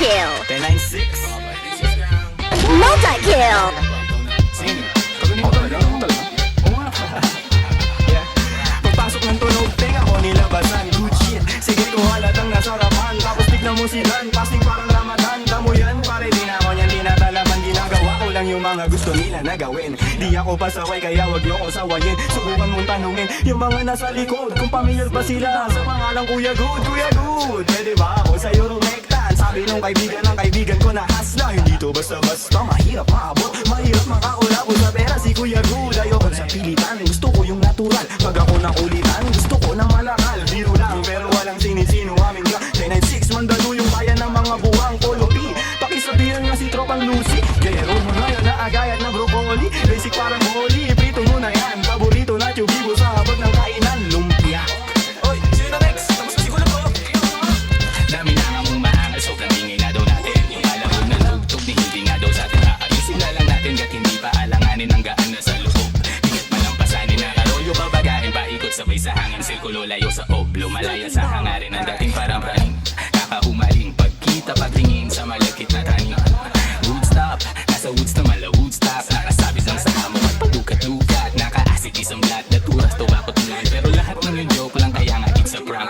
kill. 10-9-6 Multi-kill. Sige, pagkunin ko talaga. Oo nga. Yeah. Pagpasok ng tunog, tenga ko nilabasan. Good shit, sige ko halatang nasarapan. Tapos tignan mo silan, pasting parang Ramadan. Damo yan, pare di na ako niyan tinatalaman. Ginagawa ko lang yung mga gusto nila na gawin. Di ako pasaway kaya wag niyo ko sawayin. Subukan mong tanungin yung mga nasa likod kung familiar ba sila sa pangalang Kuya Good, Kuya Good. Pwede ba ako sa'yo rumektan? Sabi nung kaibigan ng kaibigan ko na hasla. Hindi to basta-basta, mahirap maabot, mahirap makakulabo sa pera si Kuya Good. Ayoko sa pilitan, gusto ko yung natural. Pag ako nakulitan, gusto ko ng malakal. Biro lang pero walang sinisino aming ka. 10-9-6, mandalo yung kaya ng mga buwang polopi. Pakisabihan nga si Tropang Lucy. Gero mo na yan na agayat na broccoli. Basic parang holy, prito mo na yan. Paborito na chubibo sa habag ng kainan. Lumpia. Oy, sino na next? Tapos na siguro po. Dami na nga mong maangal, sobrang ingay na daw natin. Yung alamod na tugtog ni hindi nga daw sa atin. Aayusin na lang natin gat hindi pa alanganin ang gaan na sa loob. Bigat malampasanin na karolyo, babagahin pa ikot sabay sa hangin. Sirkulo layo sa oblo, malaya sa hangarin ang dating parang praning. Kakahumaling pagkita pagtingin sa malagkit na taning. Woodstop, nasa woods na mala woodstop. Nakasabit lang sa hamon at paglukat-lukat. Naka-acid isang blat, naturas to bakot lang. Pero lahat ng yung joke lang kaya nga it's a prank.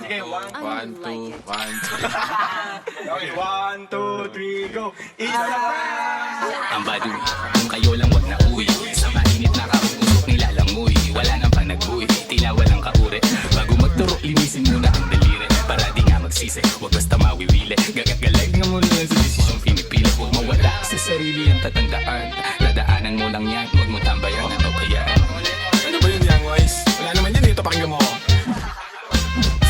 Sige, 1, 2, 1, 2. Okay, 1, 2, 3, go. Isa! Ang badu, kung kayo lang wag na uwi. Sa mainit na kausok nilalangoy. Wala nang panag-uwi, tila walang kaure. Bago magturo, linisin muna ang daliri. Para di nga magsisi, wag basta mawiwili. Gagat-galag nga muna lang sa desisyong pinipili. Huwag mawala sa sarili ang tatandaan. Dadaanan mo lang yan, wag mo tambayan. Ano kaya? Ano ba yun, Young Wise? Wala naman yan, ito pakinggan mo.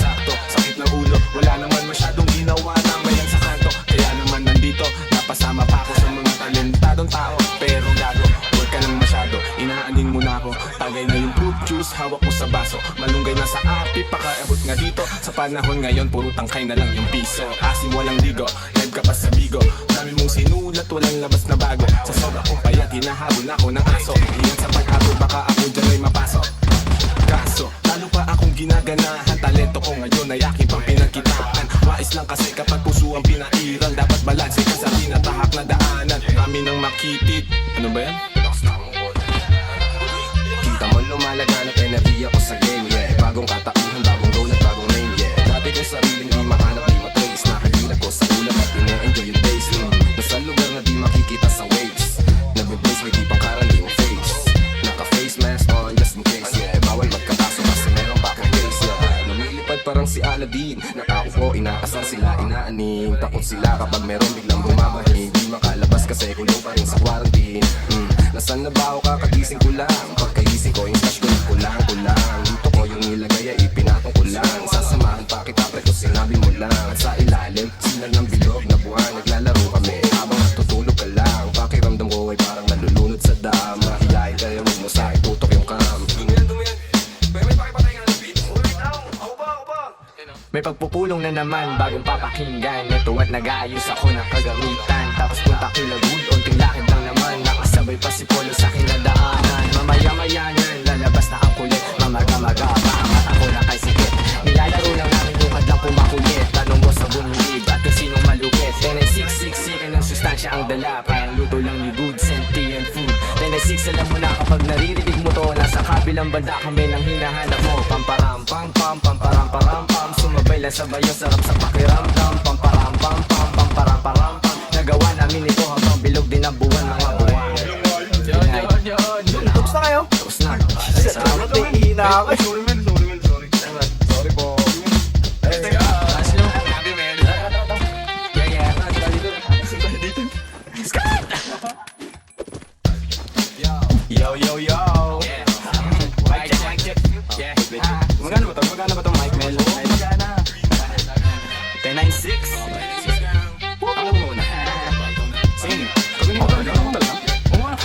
Sakto, sakit ng ulo. Wala naman masyadong ginawa tambayan sa kanto. Kaya naman nandito, napasama pa ako sa mga talentadong tao. Pero gago, huwag ka nang masyado. Inaanin mo na ako, tagay na yung fruit juice. Hawak ko sa baso, malunggay na sa api. Pakaabot nga dito, sa panahon ngayon puro tangkay na lang yung piso. Asim walang ligo, live ka pa sa bigo. Dami mong sinulat, walang labas na bago. Sa sobra kong payat, hinahabol ako ng aso. Iyan sa pag-habol, baka ako dyan ay mapasok. Kaso, lalo pa akong ginaganahan. Talento ko ngayon ay aking pang pinagkitaan. Wais lang kasi kapag puso ang pinairal. Dapat balanse ka sa tinatahak na daanan. Kami nang makitid. Ano ba yan? Kita mo lumalaganap enerhiya ko sa game, yeah. Bagong katauhan, bagong role at bagong name, yeah. Dati kong sariling di mahanap, di matrace. Nakahilap ko sa ulam at ine-enjoy yung days, nasa lugar na di makikita sa waves. Nagbe-blaze, may di pang karaniwang face. Naka-face mask on, just in case, yeah. Bawal magkakaso kasi meron pa akong case, yeah. Lumilipad parang si Aladdin. Nakaupo, inaasar sila, inaaning. Takot sila kapag meron biglang bumabahing. Di makalabas kasi kulong pa rin sa quarantine. Nasaan na ba ako kakagising ko lang? Pagkagising ko yung stash ko kulang-kulang. Dito ko yung nilagay ay ipinatong ko lang. Sasamahan pa kita pre kung sinabi mo lang. At sa ilalim, sila ng bilog na buwan. Naglalaro kami habang natutulog ka lang. Pakiramdam ko ay parang nalulunod sa dama. Hiyain kaya huwag mo sa itutok yung cam. May pagpupulong na naman, bagong papakinggan. Ito at nag-aayos ako ng kagamitan. Tapos punta kila good, unting lakad lang naman. Nakasabay pa si Polo sa kinadaanan. Mamaya-maya yan, lalabas na ang kulit. Mamaga-maga, paangat ako na kay sikit. Nilalaro lang namin yung hadlang pumakulit. Tanong mo sa bumilib at kung sinong malupit. 10-9-6-6, ka ng sustansya ang dala. Parang luto lang ni good, senti and food. 10-9-6, alam mo na kapag naririnig mo to. Nasa kabilang banda kami nang hinahanap mo. Pamparam-pam-pam, pamparam-param-pam. Sumabay lang sabay yung sarap sa pakiramdam. Pamparam-pam-pam, pamparam-param-pam. Nagawa namin ito habang bilog din ang buwan, mga buwan. Tapos na kayo? Tapos na. Salamat, ihina ako. Sorry man, sorry man, sorry. Sorry po. Yo, yo, yo. Mic check. Magana ba to? Magana ba to, mic, Mel? Magana. 10-9-6. Ako muna. Sige, pagkunin ko talaga. Oo nga.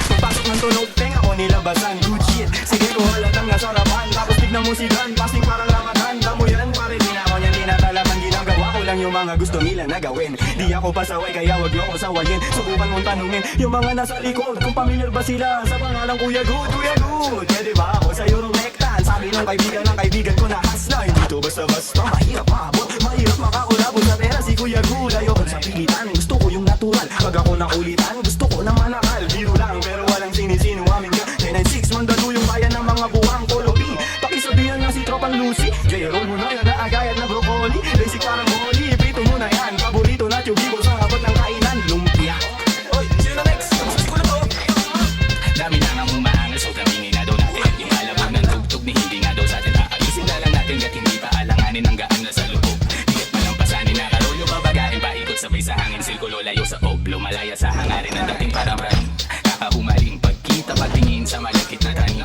Pagpasok ng tunog, tenga ko nilabasan. Good shit, sige ko halatang nasarapan. Tapos tignan mo silan, pasting parang Ramadan. Damo yan, pare di na ako niyan tinatalaman. Ginagawa ko lang yung mga gusto nila na gawin. Di ako pasaway kaya wag niyo ko sawayin. Subukan mong tanungin yung mga nasa likod kung familiar ba sila sa pangalang Kuya Good, Kuya Good. Pwede ba ako sa'yo rumektan? Sabi ng kaibigan ko na hasla. Hindi to basta-basta, mahirap maabot, mahirap makakulabo pinagul, ayoko sa pilitan. Gusto ko yung natural, pag ako nakulitan gusto ko na manakal, biro lang pero walang sinisinuaming ka. 996, Mandaluyong bayan ng mga buwang Polopi. Pakisabihan nga si Tropang Lucy, J-roll mo na yan na agayat na broccoli. Basic parang molly, prito mo na yan. Paborito na chubibo sa habot ng kainan, lumpia. Oy, sino na next? Tapos ko na to. Dami na nga umaangal, so kamingin na daw natin. Yung alabang ng tugtog ni hindi nga daw sa atin aayusin na lang natin, gat hindi pa alanganin ang gaan na sa loob. Higit malampasanin na karolyo, babagain paikot sabay sa hangin. Silkulo layo sa oblo, malaya sa hangarin ang dating parang rain. Kakahumaling pagkita, patingin sa malakit na tanim.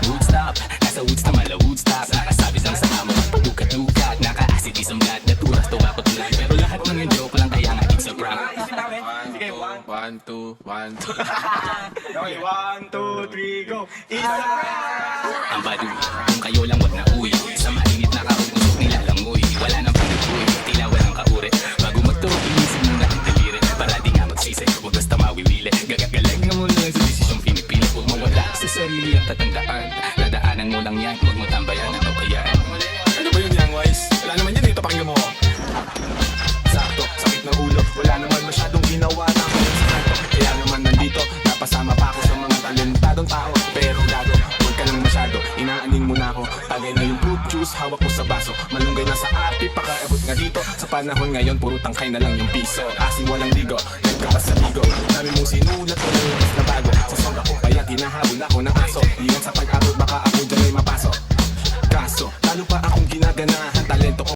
Woodstop, nasa woods na mala woodstop. Nakasabit lang sa amo, pagdukat-dukat. Naka-acid isang blood, naturas tumakot lang. Pero lahat ng yung joke lang, kaya nga it's a prank. Sige, 1, 2, 1, 2. Okay, 1, 2, 3, go. Isa! Ang baduy, kung kayo lang wag na uwi. Sa mainit na kaugusok nilalangoy. Wala nang pinag-uwi, tila walang kauri. Bago magtuwa, inisin mo na ang daliri. Para di nga magsisi, huwag basta mawiwili. Gagagalag nga mo lang sa desisyong pinipili. Huwag mawala sa sarili ang tatandaan. Dadaanan mo lang yan, huwag mo tambayan ang kayaan. Ano ba yun, Young Wise? Wala naman yan dito, pakinggan mo. Sakto, sakit ng ulo. Wala naman masyadong ginawa na ako sa kanto. Kaya naman nandito, napasama pa ako sa mga talentadong tao. Pero gago, huwag ka lang masyado. Inaanin mo na ako, tagay na yung fruit juice, hawak ko sa baso. Malunggay na sa ati, pakaabot nga dito. Sa panahon ngayon, puro tangkay na lang yung piso. Asim walang ligo, nagkakasaligo. Dami mong sinulat, walang labas na bago. Sa sobra ko, kaya tinahabol ako ng aso. Ingat sa pag-abot, baka ako dyan ay mapasok. Kaso, lalo pa akong ginaganahan, talento ko